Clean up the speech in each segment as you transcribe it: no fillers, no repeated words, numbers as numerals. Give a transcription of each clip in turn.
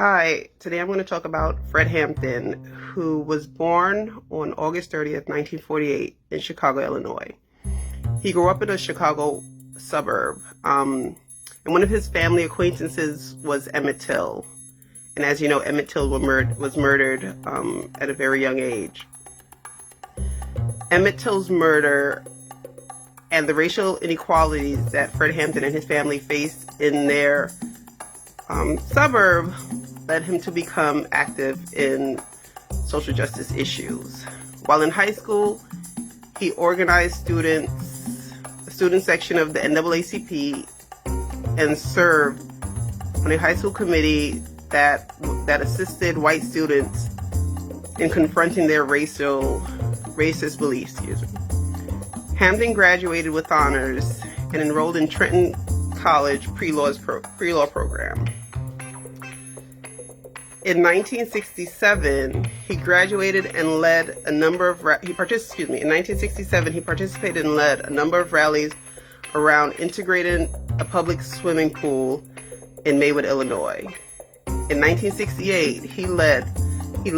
Hi, today I'm going to talk about Fred Hampton, who was born on August 30th, 1948 in Chicago, Illinois. He grew up in a Chicago suburb, and one of his family acquaintances was Emmett Till. And as you know, Emmett Till was murdered at a very young age. Emmett Till's murder and the racial inequalities that Fred Hampton and his family faced in their suburb led him to become active in social justice issues. While in high school, he organized the student section of the NAACP, and served on a high school committee that assisted white students in confronting their racist beliefs. Hampton graduated with honors and enrolled in Trenton College pre-law program. In 1967, he graduated and led a number of In 1967, he participated and led a number of rallies around integrating a public swimming pool in Maywood, Illinois. In 1968, he left the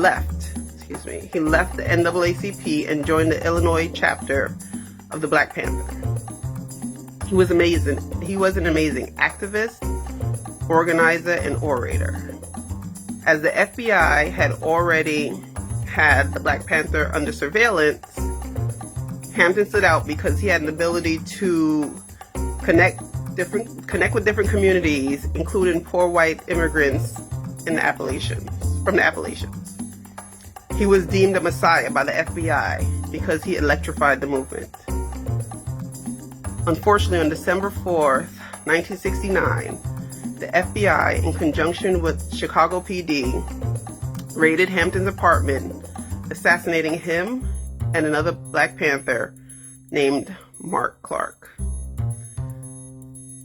NAACP and joined the Illinois chapter of the Black Panther. He was amazing. He was an amazing activist, organizer, and orator. As the FBI had already had the Black Panther under surveillance, Hampton stood out because he had an ability to connect with different communities, including poor white immigrants from the Appalachians. He was deemed a messiah by the FBI because he electrified the movement. Unfortunately, on December 4th, 1969, the FBI, in conjunction with Chicago PD, raided Hampton's apartment, assassinating him and another Black Panther named Mark Clark.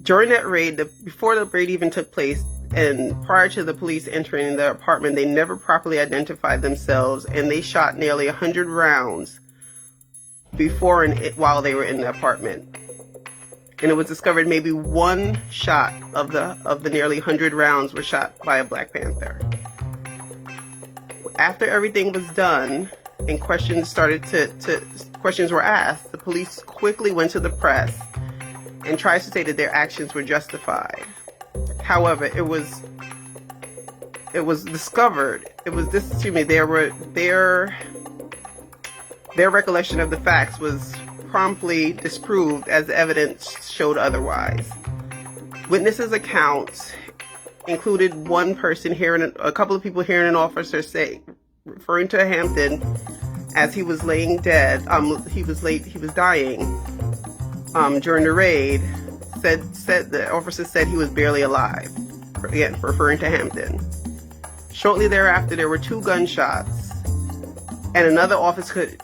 During that raid, before the raid even took place, and prior to the police entering their apartment, they never properly identified themselves, and they shot nearly 100 rounds before and while they were in the apartment. And it was discovered maybe one shot of the nearly 100 rounds were shot by a Black Panther. After everything was done and questions were asked, the police quickly went to the press and tried to say that their actions were justified. However, their recollection of the facts was promptly disproved as the evidence showed otherwise. Witnesses' accounts included a couple of people hearing an officer referring to Hampton as he was laying dead. He was dying during the raid. The officer said he was barely alive. Again, referring to Hampton. Shortly thereafter, there were 2 gunshots, and another officer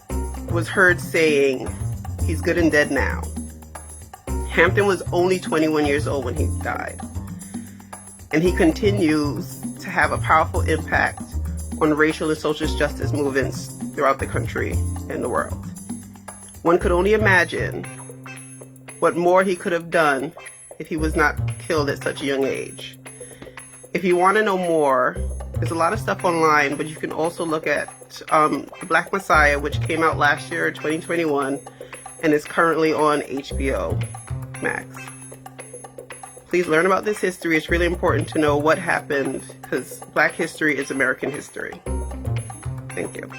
was heard saying, "He's good and dead now." Hampton was only 21 years old when he died, and he continues to have a powerful impact on racial and social justice movements throughout the country and the world. One could only imagine what more he could have done if he was not killed at such a young age. If you want to know more, there's a lot of stuff online, but you can also look at The Black Messiah, which came out last year, 2021, and is currently on HBO Max. Please learn about this history. It's really important to know what happened, because Black history is American history. Thank you.